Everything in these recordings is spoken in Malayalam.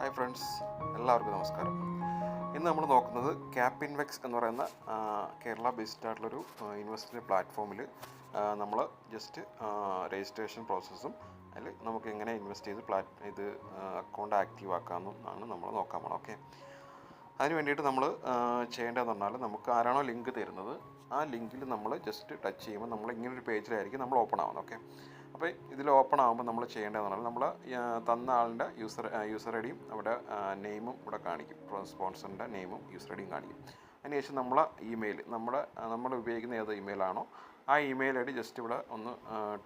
ഹായ് ഫ്രണ്ട്സ്, എല്ലാവർക്കും നമസ്കാരം. ഇന്ന് നമ്മൾ നോക്കുന്നത് ക്യാപ്പിൻവെക്സ് എന്ന് പറയുന്ന കേരള ബേസ്ഡ് ആയിട്ടുള്ളൊരു ഇൻവെസ്റ്റ്മെൻറ്റ് പ്ലാറ്റ്ഫോമിൽ നമ്മൾ ജസ്റ്റ് രജിസ്ട്രേഷൻ പ്രോസസ്സും അതിൽ നമുക്ക് എങ്ങനെ ഇൻവെസ്റ്റ് ചെയ്ത് അക്കൗണ്ട് ആക്റ്റീവ് ആക്കാമെന്നാണ് നമ്മൾ നോക്കാൻ പോകണം. ഓക്കെ, അതിന് വേണ്ടിയിട്ട് നമ്മൾ ചെയ്യേണ്ടതെന്ന് പറഞ്ഞാൽ നമുക്ക് ആരാണോ ലിങ്ക് തരുന്നത് ആ ലിങ്കിൽ നമ്മൾ ജസ്റ്റ് ടച്ച് ചെയ്യുമ്പോൾ നമ്മൾ ഇങ്ങനൊരു പേജിലായിരിക്കും നമ്മൾ ഓപ്പൺ ആവുന്നത്. ഓക്കെ, അപ്പോൾ ഇതിൽ ഓപ്പൺ ആകുമ്പോൾ നമ്മൾ ചെയ്യേണ്ടതെന്ന് പറഞ്ഞാൽ നമ്മൾ തന്ന ആളിൻ്റെ യൂസർ ഐ ഡിയും അവിടെ നെയിമും ഇവിടെ കാണിക്കും. സ്പോൺസറിൻ്റെ നെയിമും യൂസർ ഐ ഡിയും കാണിക്കും. അതിനുശേഷം നമ്മളെ ഇമെയിൽ നമ്മൾ ഉപയോഗിക്കുന്ന ഏത് ഇമെയിലാണോ ആ ഇമെയിൽ ഐ ഡി ജസ്റ്റ് ഇവിടെ ഒന്ന്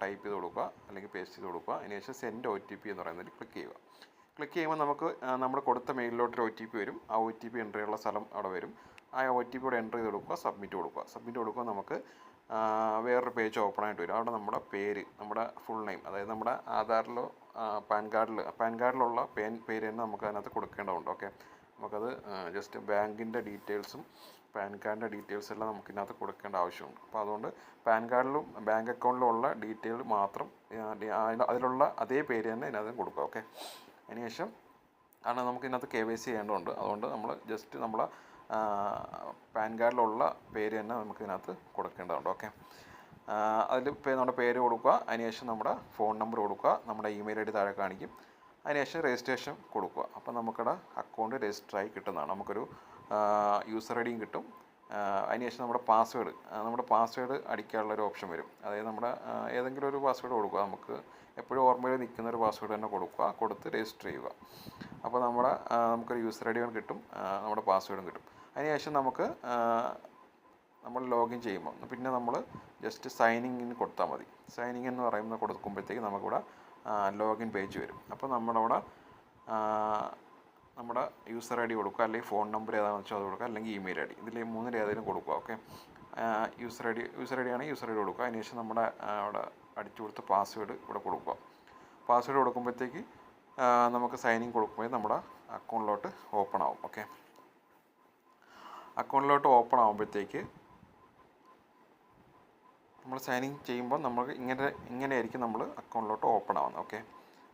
ടൈപ്പ് ചെയ്ത് കൊടുക്കുക, അല്ലെങ്കിൽ പേസ്റ്റ് ചെയ്ത് കൊടുക്കുക. അതിനുശേഷം സെൻഡ് OTP എന്ന് പറയുന്നതിൽ ക്ലിക്ക് ചെയ്യുക. ക്ലിക്ക് ചെയ്യുമ്പോൾ നമുക്ക് നമ്മൾ കൊടുത്ത മെയിലിലോട്ടൊരു OTP വരും. ആ OTP എൻ്റർ ചെയ്യാനുള്ള സ്ഥലം അവിടെ വരും. ആ OTP ഇവിടെ എൻ്റർ ചെയ്ത് കൊടുക്കുക, സബ്മിറ്റ് കൊടുക്കുക. നമുക്ക് വേറൊരു പേജ് ഓപ്പൺ ആയിട്ട് വരും. അവിടെ നമ്മുടെ പേര്, നമ്മുടെ ഫുൾ നെയിം, അതായത് നമ്മുടെ ആധാറിലോ പാൻ കാർഡിലുള്ള പേര് തന്നെ നമുക്ക് അതിനകത്ത് കൊടുക്കേണ്ടതുണ്ട്. ഓക്കെ, നമുക്കത് ജസ്റ്റ് ബാങ്കിൻ്റെ ഡീറ്റെയിൽസും പാൻ കാർഡിൻ്റെ ഡീറ്റെയിൽസ് എല്ലാം നമുക്കിതിനകത്ത് കൊടുക്കേണ്ട ആവശ്യമുണ്ട്. അപ്പോൾ അതുകൊണ്ട് പാൻ കാർഡിലും ബാങ്ക് അക്കൗണ്ടിലും ഉള്ള ഡീറ്റെയിൽ മാത്രം അതിലുള്ള അതേ പേര് തന്നെ ഇതിനകത്ത് കൊടുക്കുക. ഓക്കെ, അതിനുശേഷം കാരണം നമുക്ക് ഇതിനകത്ത് KYC ചെയ്യേണ്ടതുണ്ട്. അതുകൊണ്ട് നമ്മൾ ജസ്റ്റ് നമ്മളെ പാൻ കാർഡിലുള്ള പേര് തന്നെ നമുക്ക് ഇതിനകത്ത് കൊടുക്കേണ്ടതുണ്ട്. ഓക്കെ, അതിൽ നമ്മുടെ പേര് കൊടുക്കുക, അതിനുശേഷം നമ്മുടെ ഫോൺ നമ്പർ കൊടുക്കുക, നമ്മുടെ ഇമെയിൽ ഐ ഡി താഴെ കാണിക്കും. അതിനുശേഷം രജിസ്ട്രേഷൻ കൊടുക്കുക. അപ്പോൾ നമുക്കിവിടെ അക്കൗണ്ട് രജിസ്റ്ററായി കിട്ടുന്നതാണ്. നമുക്കൊരു യൂസർ ഐ ഡിയും കിട്ടും. അതിനുശേഷം നമ്മുടെ പാസ്വേഡ് അടിക്കാനുള്ളൊരു ഓപ്ഷൻ വരും. അതായത് നമ്മുടെ ഏതെങ്കിലും ഒരു പാസ്വേഡ് കൊടുക്കുക. നമുക്ക് എപ്പോഴും ഓർമ്മയിൽ നിൽക്കുന്ന ഒരു പാസ്വേഡ് തന്നെ കൊടുത്ത് രജിസ്റ്റർ ചെയ്യുക. അപ്പോൾ നമുക്കൊരു യൂസർ ഐ ഡി കിട്ടും, നമ്മുടെ പാസ്വേഡും കിട്ടും. അതിനുശേഷം നമ്മൾ ലോഗിൻ ചെയ്യുമ്പോൾ പിന്നെ നമ്മൾ ജസ്റ്റ് സൈനിങ്ങിന് കൊടുത്താൽ മതി. സൈനിങ് എന്ന് പറയുന്നത് കൊടുക്കുമ്പോഴത്തേക്ക് നമുക്കിവിടെ ലോഗിൻ പേജ് വരും. അപ്പോൾ നമ്മളവിടെ നമ്മുടെ യൂസർ ഐ ഡി കൊടുക്കുക, അല്ലെങ്കിൽ ഫോൺ നമ്പർ ഏതാണെന്ന് വെച്ചാൽ അത് കൊടുക്കുക, അല്ലെങ്കിൽ ഇമെയിൽ ഐ ഡി, ഇതിൽ മൂന്നിൽ ഏതെങ്കിലും കൊടുക്കുക. ഓക്കെ, യൂസർ ഐ ഡി ആണെങ്കിൽ യൂസർ ഐ ഡി കൊടുക്കുക. അതിനുശേഷം നമ്മുടെ അവിടെ അടിച്ചു കൊടുത്ത പാസ്വേഡ് ഇവിടെ കൊടുക്കുക. പാസ്വേഡ് കൊടുക്കുമ്പോഴത്തേക്ക് നമുക്ക് സൈനിങ് കൊടുക്കുമ്പോൾ നമ്മുടെ അക്കൗണ്ടിലോട്ട് ഓപ്പൺ ആവും. ഓക്കെ, അക്കൗണ്ടിലോട്ട് ഓപ്പൺ ആകുമ്പോഴത്തേക്ക് നമ്മൾ സൈനിങ് ചെയ്യുമ്പോൾ നമുക്ക് ഇങ്ങനെയായിരിക്കും നമ്മൾ അക്കൗണ്ടിലോട്ട് ഓപ്പൺ ആവുന്നത്. ഓക്കെ,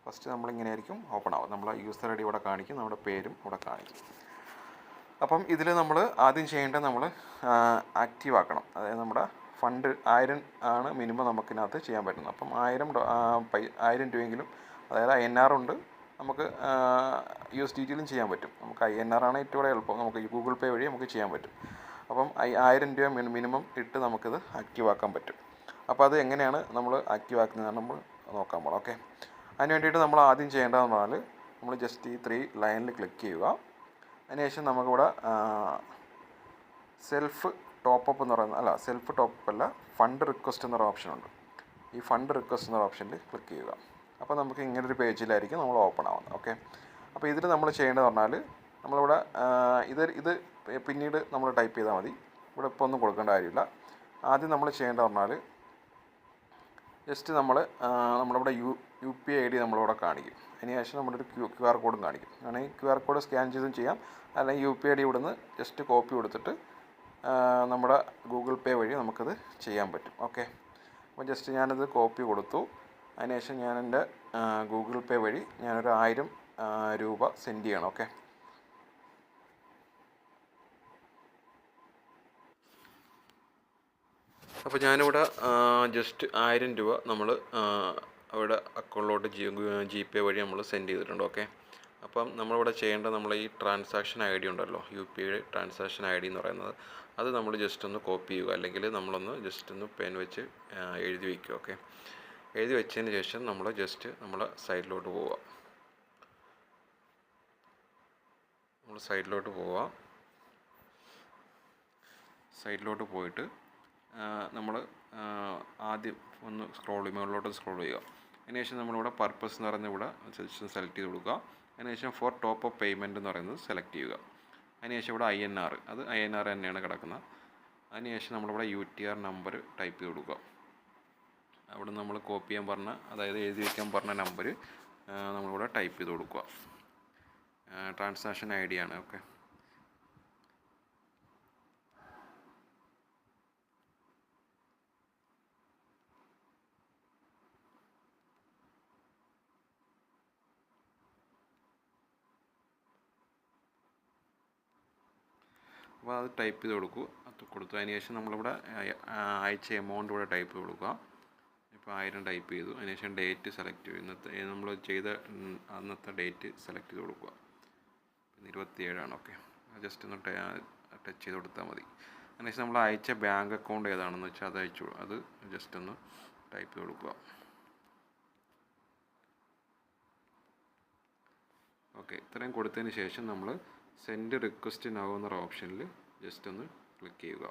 ഫസ്റ്റ് നമ്മളിങ്ങനെയായിരിക്കും ഓപ്പൺ ആവുക. നമ്മൾ യൂസർ ഐ ഡി ഇവിടെ കാണിക്കും, നമ്മുടെ പേരും ഇവിടെ കാണിക്കും. അപ്പം ഇതിൽ നമ്മൾ ആദ്യം ചെയ്യേണ്ടത് നമ്മൾ ആക്റ്റീവ് ആക്കണം. അതായത് നമ്മുടെ ഫണ്ട് 1000 ആണ് മിനിമം നമുക്കിനകത്ത് ചെയ്യാൻ പറ്റുന്നത്. അപ്പം 1000 രൂപയെങ്കിലും, അതായത് INR ഉണ്ട്, നമുക്ക് USDTയിലും ചെയ്യാൻ പറ്റും. നമുക്ക് INR ആണ് ഏറ്റവും കൂടെ എളുപ്പം. നമുക്ക് ഗൂഗിൾ പേ വഴി നമുക്ക് ചെയ്യാൻ പറ്റും. അപ്പം 1000 രൂപ മിനിമം ഇട്ട് നമുക്കിത് ആക്റ്റീവ് ആക്കാൻ പറ്റും. അപ്പോൾ അത് എങ്ങനെയാണ് നമ്മൾ ആക്റ്റീവ് ആക്കുന്നതാണ് നമ്മൾ നോക്കാൻ പോകണം. ഓക്കെ, അതിന് വേണ്ടിയിട്ട് നമ്മൾ ആദ്യം ചെയ്യേണ്ടതെന്ന് പറഞ്ഞാൽ നമ്മൾ ജസ്റ്റ് ഈ 3 ലൈനിൽ ക്ലിക്ക് ചെയ്യുക. അതിനുശേഷം നമുക്കിവിടെ സെൽഫ് ടോപ്പപ്പ് അല്ല, ഫണ്ട് റിക്വസ്റ്റ് എന്നൊരു ഓപ്ഷനുണ്ട്. ഈ ഫണ്ട് റിക്വസ്റ്റ് എന്നൊരു ഓപ്ഷനിൽ ക്ലിക്ക് ചെയ്യുക. അപ്പോൾ നമുക്ക് ഇങ്ങനൊരു പേജിലായിരിക്കും നമ്മൾ ഓപ്പൺ ആവുന്നത്. ഓക്കെ, അപ്പോൾ ഇതിൽ നമ്മൾ ചെയ്യേണ്ടതെന്ന് പറഞ്ഞാൽ നമ്മളിവിടെ ഇത് പിന്നീട് നമ്മൾ ടൈപ്പ് ചെയ്താൽ മതി. ഇവിടെ ഇപ്പോൾ ഒന്നും കൊടുക്കേണ്ട കാര്യമില്ല. ആദ്യം നമ്മൾ ചെയ്യേണ്ടതെന്ന് പറഞ്ഞാൽ ജസ്റ്റ് നമ്മളിവിടെ UPI ID നമ്മളിവിടെ കാണിക്കും. അതിനുശേഷം നമ്മളൊരു QR കോഡും കാണിക്കും. ആണെങ്കിൽ QR കോഡ് സ്കാൻ ചെയ്തും ചെയ്യാം, അല്ലെങ്കിൽ UPI ID ഇവിടുന്ന് ജസ്റ്റ് കോപ്പി കൊടുത്തിട്ട് നമ്മുടെ ഗൂഗിൾ പേ വഴി നമുക്കത് ചെയ്യാൻ പറ്റും. ഓക്കെ, അപ്പോൾ ജസ്റ്റ് ഞാനത് കോപ്പി കൊടുത്തു. അതിനുശേഷം ഞാൻ എൻ്റെ ഗൂഗിൾ പേ വഴി ഞാനൊരു 1000 രൂപ സെൻഡ് ചെയ്യണം. ഓക്കെ, അപ്പോൾ ഞാനിവിടെ ജസ്റ്റ് 1000 രൂപ നമ്മൾ അവിടെ അക്കൗണ്ടിലോട്ട് GPay വഴി നമ്മൾ സെൻഡ് ചെയ്തിട്ടുണ്ട്. ഓക്കെ, അപ്പം നമ്മളിവിടെ ചെയ്യേണ്ടത് നമ്മൾ ഈ ട്രാൻസാക്ഷൻ ID ഉണ്ടല്ലോ, UPI ട്രാൻസാക്ഷൻ ID എന്ന് പറയുന്നത്, അത് നമ്മൾ ജസ്റ്റ് ഒന്ന് കോപ്പി ചെയ്യുക, അല്ലെങ്കിൽ നമ്മളൊന്ന് ജസ്റ്റ് ഒന്ന് പെൻ വെച്ച് എഴുതി വയ്ക്കുക. ഓക്കെ, എഴുതി വെച്ചതിന് ശേഷം നമ്മൾ ജസ്റ്റ് സൈഡിലോട്ട് പോയിട്ട് നമ്മൾ ആദ്യം ഒന്ന് മുകളിലോട്ട് സ്ക്രോൾ ചെയ്യുക. അതിനുശേഷം നമ്മളിവിടെ പർപ്പസ് എന്ന് പറയുന്നത് ഇവിടെ സെലക്ട് ചെയ്ത് കൊടുക്കുക. അതിനുശേഷം ഫോർ ടോപ്പ് അപ്പ് പേയ്മെൻറ്റ് എന്ന് പറയുന്നത് സെലക്ട് ചെയ്യുക. അതിനുശേഷം ഇവിടെ അത് INR തന്നെയാണ് കിടക്കുന്നത്. അതിനുശേഷം നമ്മളിവിടെ UTR നമ്പർ ടൈപ്പ് ചെയ്ത് കൊടുക്കുക. അവിടെ നമ്മൾ കോപ്പി ചെയ്യാൻ പറഞ്ഞ, അതായത് എഴുതി വയ്ക്കാൻ പറഞ്ഞ നമ്പർ നമ്മളിവിടെ ടൈപ്പ് ചെയ്ത് കൊടുക്കുക. ട്രാൻസാക്ഷൻ ID ആണ്. ഓക്കെ, അപ്പോൾ അത് ടൈപ്പ് ചെയ്ത് കൊടുക്കൂ. അത് കൊടുത്തതിന് ശേഷം നമ്മളിവിടെ അയച്ച എമൗണ്ട് ഇവിടെ ടൈപ്പ് ചെയ്ത് കൊടുക്കുക. ഇപ്പോൾ 1000 ടൈപ്പ് ചെയ്തു. അതിനുശേഷം ഡേറ്റ് സെലക്ട് ചെയ്യും. ഇന്നത്തെ നമ്മൾ ചെയ്ത അന്നത്തെ ഡേറ്റ് സെലക്ട് ചെയ്ത് കൊടുക്കുക. 27 ഓക്കെ. ജസ്റ്റ് ഒന്ന് ടച്ച് ചെയ്ത് കൊടുത്താൽ മതി. അതിനുശേഷം നമ്മൾ അയച്ച ബാങ്ക് അക്കൗണ്ട് ഏതാണെന്ന് വെച്ചാൽ അത് അയച്ചു, അത് ജസ്റ്റ് ഒന്ന് ടൈപ്പ് ചെയ്ത് കൊടുക്കുക. ഓക്കെ, ഇത്രയും കൊടുത്തതിന് ശേഷം നമ്മൾ സെൻഡ് റിക്വസ്റ്റ് നൗ എന്നൊരു ഓപ്ഷനിൽ ജസ്റ്റ് ഒന്ന് ക്ലിക്ക് ചെയ്യുക.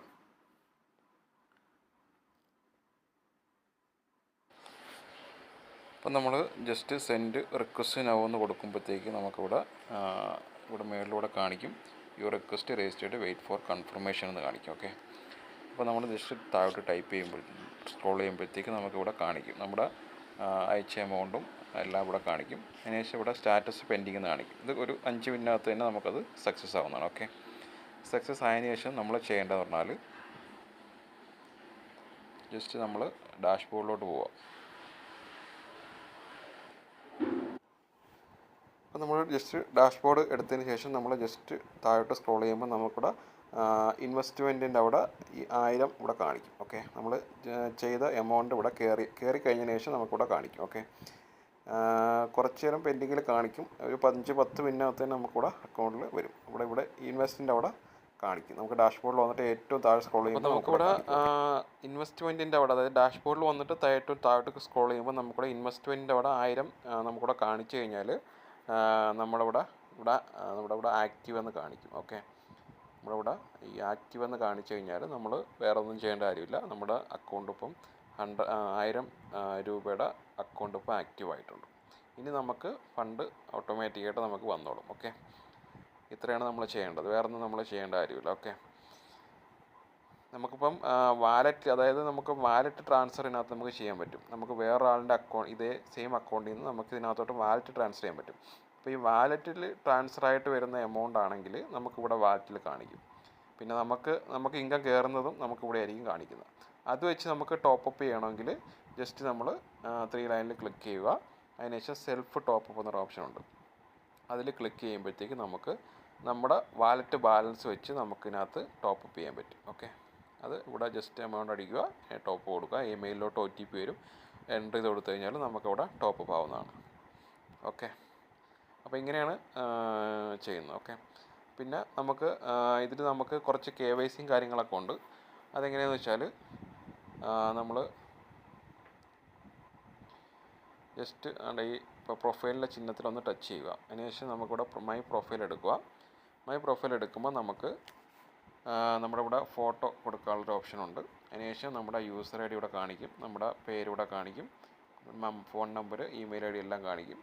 അപ്പം നമ്മൾ ജസ്റ്റ് സെൻഡ് റിക്വസ്റ്റ് നൗ എന്ന് കൊടുക്കുമ്പോഴത്തേക്ക് നമുക്കിവിടെ മേളിലൂടെ കാണിക്കും your request registered wait for confirmation എന്ന് കാണിക്കും. ഓക്കെ, അപ്പോൾ നമ്മൾ ജസ്റ്റ് താഴോട്ട് ടൈപ്പ് ചെയ്യുമ്പോൾ സ്ക്രോൾ ചെയ്യുമ്പോഴത്തേക്ക് നമുക്കിവിടെ കാണിക്കും നമ്മുടെ അയച്ച എമൗണ്ടും എല്ലാം ഇവിടെ കാണിക്കും. അതിനുശേഷം ഇവിടെ സ്റ്റാറ്റസ് പെൻഡിങ് എന്ന് കാണിക്കും. ഇത് ഒരു 5 മിനിറ്റിനകത്ത് തന്നെ നമുക്കത് സക്സസ് ആവുന്നതാണ്. ഓക്കെ, സക്സസ് ആയതിനു ശേഷം നമ്മൾ ചെയ്യേണ്ടതെന്ന് പറഞ്ഞാൽ ജസ്റ്റ് നമ്മൾ ഡാഷ്ബോർഡിലോട്ട് പോവുക. അപ്പോൾ നമ്മൾ ജസ്റ്റ് ഡാഷ്ബോർഡ് എടുത്തതിന് ശേഷം നമ്മൾ ജസ്റ്റ് താഴോട്ട് സ്ക്രോൾ ചെയ്യുമ്പോൾ നമുക്കിവിടെ ഇൻവെസ്റ്റ്മെൻറ്റിൻ്റെ അവിടെ ഈ 1000 ഇവിടെ കാണിക്കും. ഓക്കെ, നമ്മൾ ചെയ്ത എമൗണ്ട് ഇവിടെ കയറി കഴിഞ്ഞതിന് ശേഷം നമുക്കിവിടെ കാണിക്കും. ഓക്കെ, കുറച്ച് നേരം പെൻഡിങ്ങിൽ കാണിക്കും. ഒരു 5-10 മിനിറ്റിനകത്ത് തന്നെ നമുക്കിവിടെ അക്കൗണ്ടിൽ വരും. ഇവിടെ ഇൻവെസ്റ്റിൻ്റെ അവിടെ കാണിക്കും. നമുക്ക് ഡാഷ്ബോർഡിൽ വന്നിട്ട് ഏറ്റവും താഴെ സ്ക്രോൾ ചെയ്യുമ്പോൾ നമുക്കിവിടെ ഇൻവെസ്റ്റ്മെൻറ്റിൻ്റെ അവിടെ, അതായത് ഡാഷ്ബോർഡിൽ വന്നിട്ട് ഏറ്റവും താഴോട്ട് സ്ക്രോൾ ചെയ്യുമ്പോൾ നമുക്കിവിടെ ഇൻവെസ്റ്റ്മെൻറ്റിൻ്റെ അവിടെ 1000 നമുക്കിവിടെ കാണിച്ചു കഴിഞ്ഞാൽ നമ്മുടെ ഇവിടെ ആക്റ്റീവ് എന്ന് കാണിക്കും. ഓക്കെ, നമ്മളിവിടെ ഈ ആക്റ്റീവ് എന്ന് കാണിച്ചു കഴിഞ്ഞാൽ നമ്മൾ വേറെ ഒന്നും ചെയ്യേണ്ട കാര്യമില്ല. നമ്മുടെ അക്കൗണ്ട് ഇപ്പം 1000 രൂപയുടെ അക്കൗണ്ട് ഇപ്പോൾ ആക്റ്റീവ് ആയിട്ടുണ്ട്. ഇനി നമുക്ക് ഫണ്ട് ഓട്ടോമാറ്റിക്കായിട്ട് നമുക്ക് വന്നോളും. ഓക്കെ, ഇത്രയാണ് നമ്മൾ ചെയ്യേണ്ടത്, വേറെ ഒന്നും നമ്മൾ ചെയ്യേണ്ട കാര്യമില്ല. ഓക്കെ, നമുക്കിപ്പം വാലറ്റ്, അതായത് നമുക്ക് വാലറ്റ് ട്രാൻസ്ഫറിനകത്ത് നമുക്ക് ചെയ്യാൻ പറ്റും. നമുക്ക് വേറൊരാളുടെ അക്കൗണ്ട്, ഇതേ സെയിം അക്കൗണ്ടിൽ നിന്ന് നമുക്ക് ഇതിനകത്തോട്ട് വാലറ്റ് ട്രാൻസ്ഫർ ചെയ്യാൻ പറ്റും. അപ്പോൾ ഈ വാലറ്റിൽ ട്രാൻസ്ഫർ ആയിട്ട് വരുന്ന എമൗണ്ട് ആണെങ്കിൽ നമുക്കിവിടെ വാലറ്റിൽ കാണിക്കും. പിന്നെ നമുക്ക് ഇൻകം കയറുന്നതും നമുക്കിവിടെ ആയിരിക്കും കാണിക്കുന്നത്. അത് വെച്ച് നമുക്ക് ടോപ്പപ്പ് ചെയ്യണമെങ്കിൽ ജസ്റ്റ് നമ്മൾ 3 ലൈനിൽ ക്ലിക്ക് ചെയ്യുക. അതിനുശേഷം സെൽഫ് ടോപ്പപ്പ് എന്നൊരു ഓപ്ഷനുണ്ട്. അതിൽ ക്ലിക്ക് ചെയ്യുമ്പോഴത്തേക്ക് നമുക്ക് നമ്മുടെ വാലറ്റ് ബാലൻസ് വെച്ച് നമുക്കിതിനകത്ത് ടോപ്പപ്പ് ചെയ്യാൻ പറ്റും. ഓക്കെ, അത് ഇവിടെ ജസ്റ്റ് എമൗണ്ട് അടിക്കുക, ടോപ്പ് കൊടുക്കുക, ഇമെയിലിലോട്ട് OTP വരും, എൻ്റർ ചെയ്ത് കൊടുത്തു കഴിഞ്ഞാൽ നമുക്കവിടെ ടോപ്പപ്പ് ആവുന്നതാണ്. ഓക്കെ, അപ്പോൾ ഇങ്ങനെയാണ് ചെയ്യുന്നത്. ഓക്കെ, പിന്നെ ഇതിൽ നമുക്ക് കുറച്ച് KYCയും കാര്യങ്ങളൊക്കെ ഉണ്ട്. അതെങ്ങനെയാണെന്ന് വെച്ചാൽ നമ്മൾ ജസ്റ്റ് ഇപ്പോൾ പ്രൊഫൈലിൻ്റെ ചിഹ്നത്തിലൊന്ന് ടച്ച് ചെയ്യുക. അതിനുശേഷം നമുക്കിവിടെ മൈ പ്രൊഫൈൽ എടുക്കുക. മൈ പ്രൊഫൈൽ എടുക്കുമ്പോൾ നമുക്ക് നമ്മുടെ ഇവിടെ ഫോട്ടോ കൊടുക്കാനുള്ളൊരു ഓപ്ഷനുണ്ട്. അതിനുശേഷം നമ്മുടെ യൂസർ ID ഇവിടെ കാണിക്കും, നമ്മുടെ പേരിവിടെ കാണിക്കും, ഫോൺ നമ്പർ, ഇമെയിൽ ID എല്ലാം കാണിക്കും.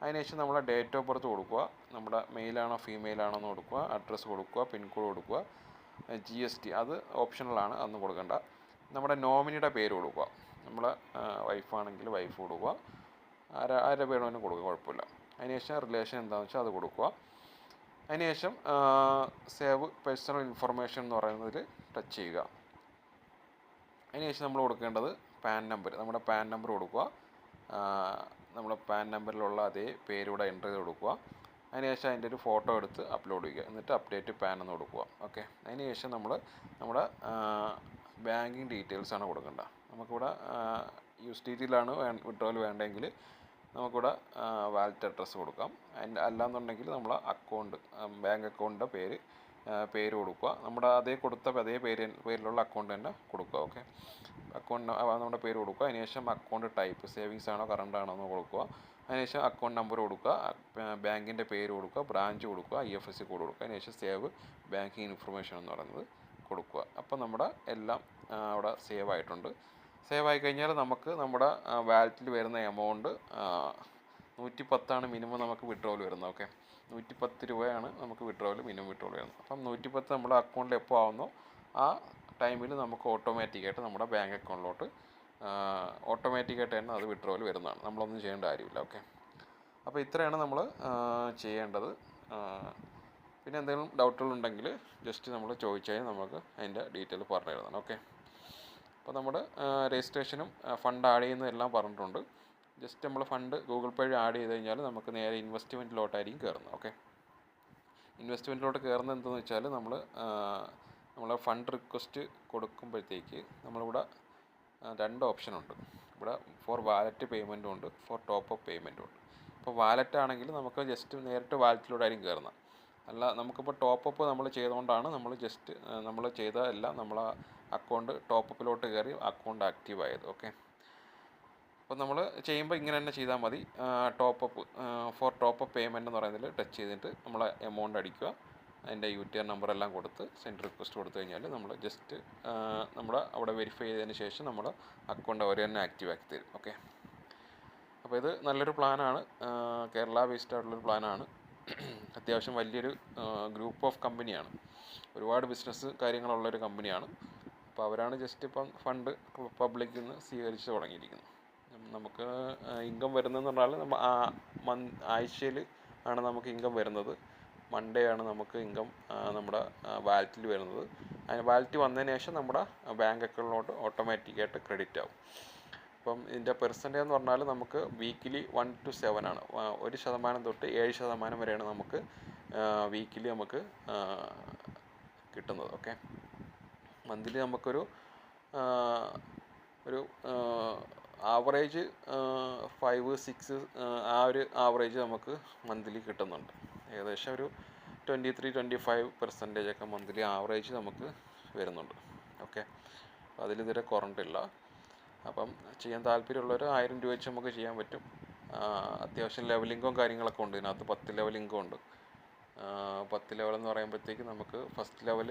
അതിനുശേഷം നമ്മൾ ഡേറ്റ് ഓഫ് ബർത്ത് കൊടുക്കുക, നമ്മുടെ മെയിലാണോ ഫീമെയിലാണോ എന്ന് കൊടുക്കുക, അഡ്രസ്സ് കൊടുക്കുക, പിൻകോഡ് കൊടുക്കുക, GST അത് ഓപ്ഷണലാണ്, അതൊന്നും കൊടുക്കണ്ട. നമ്മുടെ നോമിനിയുടെ പേര് കൊടുക്കുക, നമ്മളെ വൈഫാണെങ്കിൽ വൈഫ് കൊടുക്കുക, ആരുടെ പേരും കൊടുക്കുക, കുഴപ്പമില്ല. അതിനുശേഷം റിലേഷൻ എന്താണെന്ന് വെച്ചാൽ അത് കൊടുക്കുക. അതിനുശേഷം സേവ് പേഴ്സണൽ ഇൻഫർമേഷൻ എന്ന് പറയുന്നതിൽ ടച്ച് ചെയ്യുക. അതിനുശേഷം നമ്മൾ കൊടുക്കേണ്ടത് പാൻ നമ്പർ, നമ്മുടെ പാൻ നമ്പർ കൊടുക്കുക. നമ്മുടെ പാൻ നമ്പറിലുള്ള അതേ പേരിവിടെ എൻ്റർ ചെയ്ത് കൊടുക്കുക. അതിനുശേഷം അതിൻ്റെ ഒരു ഫോട്ടോ എടുത്ത് അപ്ലോഡ് ചെയ്യുക. എന്നിട്ട് അപ്ഡേറ്റ് പാൻ എന്ന് കൊടുക്കുക. ഓക്കെ, അതിനുശേഷം നമ്മുടെ ബാങ്കിങ് ഡീറ്റെയിൽസാണ് കൊടുക്കേണ്ടത്. നമുക്കിവിടെ USDTയിലാണ് വിഡ്രോവൽ വേണ്ടെങ്കിൽ നമുക്കിവിടെ വാലറ്റ് അഡ്രസ്സ് കൊടുക്കാം. അല്ലാന്നുണ്ടെങ്കിൽ നമ്മൾ ബാങ്ക് അക്കൗണ്ടിൻ്റെ പേര് കൊടുക്കുക. നമ്മുടെ അതേ പേരിലുള്ള അക്കൗണ്ട് തന്നെ കൊടുക്കുക. ഓക്കെ, നമ്മുടെ പേര് കൊടുക്കുക. അതിനുശേഷം അക്കൗണ്ട് ടൈപ്പ് സേവിങ്സ് ആണോ കറണ്ട് ആണോ എന്ന് കൊടുക്കുക. അതിനുശേഷം അക്കൗണ്ട് നമ്പർ കൊടുക്കുക, ബാങ്കിൻ്റെ പേര് കൊടുക്കുക, ബ്രാഞ്ച് കൊടുക്കുക, IFSC കോഡ് കൊടുക്കുക. അതിനുശേഷം സേവ് ബാങ്കിങ് ഇൻഫർമേഷൻ എന്ന് പറയുന്നത് കൊടുക്കുക. അപ്പോൾ നമ്മുടെ എല്ലാം അവിടെ സേവ് ആയിട്ടുണ്ട്. സേവ് ആയി കഴിഞ്ഞാൽ നമുക്ക് നമ്മുടെ വാലറ്റിൽ വരുന്ന എമൗണ്ട് 110 മിനിമം നമുക്ക് വിഡ്രോവൽ വരുന്നത്. ഓക്കെ, 110 രൂപയാണ് നമുക്ക് മിനിമം വിഡ്രോവൽ വരുന്നത്. അപ്പം 110 നമ്മുടെ അക്കൗണ്ടിൽ എപ്പോൾ ആവുന്നോ ആ ടൈമിൽ നമുക്ക് ഓട്ടോമാറ്റിക്കായിട്ട് നമ്മുടെ ബാങ്ക് അക്കൗണ്ടിലോട്ട് ഓട്ടോമാറ്റിക്കായിട്ട് തന്നെ അത് വിഡ്രോവൽ വരുന്നതാണ്. നമ്മളൊന്നും ചെയ്യേണ്ട കാര്യമില്ല. ഓക്കെ, അപ്പോൾ ഇത്രയാണ് നമ്മൾ ചെയ്യേണ്ടത്. പിന്നെ എന്തെങ്കിലും ഡൗട്ടുകളുണ്ടെങ്കിൽ ജസ്റ്റ് നമ്മൾ ചോദിച്ചാൽ നമുക്ക് അതിൻ്റെ ഡീറ്റെയിൽ പറഞ്ഞു തരുന്നതാണ്. ഓക്കെ, അപ്പോൾ നമ്മുടെ രജിസ്ട്രേഷനും ഫണ്ട് ആഡ് ചെയ്യുന്നതെല്ലാം പറഞ്ഞിട്ടുണ്ട്. ജസ്റ്റ് നമ്മൾ ഫണ്ട് ഗൂഗിൾ പേ വഴി ആഡ് ചെയ്ത് കഴിഞ്ഞാൽ നമുക്ക് നേരെ ഇൻവെസ്റ്റ്മെൻറ്റിലോട്ടായിരിക്കും കയറുന്നത്. ഓക്കെ, ഇൻവെസ്റ്റ്മെൻറ്റിലോട്ട് കയറുന്നത് എന്തെന്ന് വെച്ചാൽ നമ്മൾ ഫണ്ട് റിക്വസ്റ്റ് കൊടുക്കുമ്പോഴത്തേക്ക് നമ്മളിവിടെ 2 ഓപ്ഷനുണ്ട്. ഇവിടെ ഫോർ വാലറ്റ് പേയ്മെൻറ്റും ഉണ്ട്, ഫോർ ടോപ്പ് അപ്പ് പേയ്മെൻറ്റും ഉണ്ട്. ഇപ്പോൾ വാലറ്റ് ആണെങ്കിൽ നമുക്ക് ജസ്റ്റ് നേരിട്ട് വാലറ്റിലൂടെ ആയിരിക്കും കയറുന്നത്. അല്ല, നമുക്കിപ്പോൾ ടോപ്പ് അപ്പ് നമ്മൾ ചെയ്തുകൊണ്ടാണ് നമ്മൾ ചെയ്ത എല്ലാം നമ്മൾ അക്കൗണ്ട് ടോപ്പ് അപ്പിലോട്ട് കയറി അക്കൗണ്ട് ആക്റ്റീവ് ആയത്. ഓക്കെ, അപ്പോൾ നമ്മൾ ചെയ്യുമ്പോൾ ഇങ്ങനെ തന്നെ ചെയ്താൽ മതി. Top up four top up payment എന്ന് പറയുന്നതിൽ ടച്ച് ചെയ്തിട്ട് നമ്മൾ എമൗണ്ട് അടിക്കുക, അതിൻ്റെ UTR നമ്പർ എല്ലാം കൊടുത്ത് സെൻഡ് റിക്വസ്റ്റ് കൊടുത്തു കഴിഞ്ഞാൽ നമ്മൾ ജസ്റ്റ് അവിടെ വെരിഫൈ ചെയ്തതിന് ശേഷം നമ്മുടെ അക്കൗണ്ട് അവർ തന്നെ ആക്റ്റീവ് ആക്കി തരും. ഓക്കെ, അപ്പോൾ ഇത് നല്ലൊരു പ്ലാനാണ്, കേരള ബേസ്ഡ് ആയിട്ടുള്ളൊരു പ്ലാനാണ്. അത്യാവശ്യം വലിയൊരു ഗ്രൂപ്പ് ഓഫ് കമ്പനിയാണ്, ഒരുപാട് ബിസിനസ് കാര്യങ്ങളുള്ളൊരു കമ്പനിയാണ്. അപ്പോൾ അവരാണ് ജസ്റ്റ് ഇപ്പം ഫണ്ട് പബ്ലിക്കിൽ നിന്ന് സ്വീകരിച്ച് തുടങ്ങിയിരിക്കുന്നത്. നമുക്ക് ഇൻകം വരുന്നതെന്ന് പറഞ്ഞാൽ ആഴ്ചയിൽ ആണ് നമുക്ക് ഇൻകം വരുന്നത്. മൺഡേ ആണ് നമുക്ക് ഇൻകം നമ്മുടെ വാലറ്റിൽ വരുന്നത്. അതിന് വാലറ്റ് വന്നതിന് ശേഷം നമ്മുടെ ബാങ്ക് അക്കൗണ്ടിലോട്ട് ഓട്ടോമാറ്റിക്കായിട്ട് ക്രെഡിറ്റ് ആവും. അപ്പം ഇതിൻ്റെ പെർസെൻറ്റേജ് എന്ന് പറഞ്ഞാൽ നമുക്ക് വീക്കിലി 1 to 7 ആണ്. 1% തൊട്ട് 7% വരെയാണ് നമുക്ക് വീക്കിലി നമുക്ക് കിട്ടുന്നത്. ഓക്കെ, മന്ത്ലി നമുക്കൊരു ആവറേജ് 5-6 ആ ഒരു ആവറേജ് നമുക്ക് മന്ത്ലി കിട്ടുന്നുണ്ട്. ഏകദേശം ഒരു 23-25% ഒക്കെ മന്ത്ലി ആവറേജ് നമുക്ക് വരുന്നുണ്ട്. ഓക്കെ, അപ്പോൾ അതിലിതുവരെ കുറഞ്ഞിട്ടില്ല. അപ്പം ചെയ്യാൻ താല്പര്യമുള്ളവർ 1000 രൂപ വെച്ച് നമുക്ക് ചെയ്യാൻ പറ്റും. അത്യാവശ്യം ലെവലിംഗും കാര്യങ്ങളൊക്കെ ഉണ്ട് ഇതിനകത്ത്. 10 ലെവലിംഗും ഉണ്ട്. 10 ലെവൽ എന്ന് പറയുമ്പോഴത്തേക്ക് നമുക്ക് ഫസ്റ്റ് ലെവൽ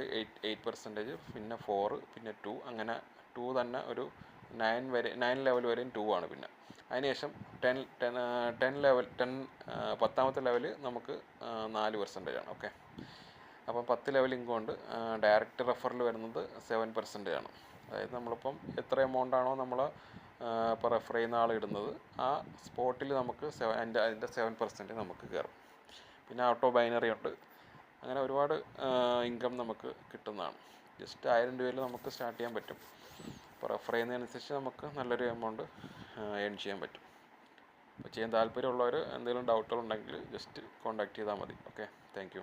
8%, പിന്നെ 4, പിന്നെ 2, അങ്ങനെ 2 തന്നെ ഒരു 9 ലെവൽ വരെയും 2 ആണ്. പിന്നെ അതിനുശേഷം 10ാമത്തെ ലെവൽ നമുക്ക് 4% ആണ്. ഓക്കെ, അപ്പം 10 ലെവലിംഗ് കൊണ്ട് ഡയറക്റ്റ് റെഫറിൽ വരുന്നത് 7% ആണ്. അതായത് നമ്മളിപ്പം എത്ര എമൗണ്ടാണോ നമ്മൾ ഇപ്പോൾ റെഫർ ചെയ്യുന്ന ആൾ ഇടുന്നത്, ആ സ്പോട്ടിൽ നമുക്ക് അതിൻ്റെ 7% നമുക്ക് കയറും. പിന്നെ ഓട്ടോ ബൈനറി ഉണ്ട്. അങ്ങനെ ഒരുപാട് ഇൻകം നമുക്ക് കിട്ടുന്നതാണ്. ജസ്റ്റ് 1000 രൂപയിൽ നമുക്ക് സ്റ്റാർട്ട് ചെയ്യാൻ പറ്റും. അപ്പോൾ റെഫർ ചെയ്യുന്നതനുസരിച്ച് നമുക്ക് നല്ലൊരു എമൗണ്ട് ഏൺ ചെയ്യാൻ പറ്റും. അപ്പോൾ ചെയ്യാൻ താല്പര്യമുള്ളവർ എന്തെങ്കിലും ഡൗട്ടുകളുണ്ടെങ്കിൽ ജസ്റ്റ് കോൺടാക്ട് ചെയ്താൽ മതി. Okay, thank you.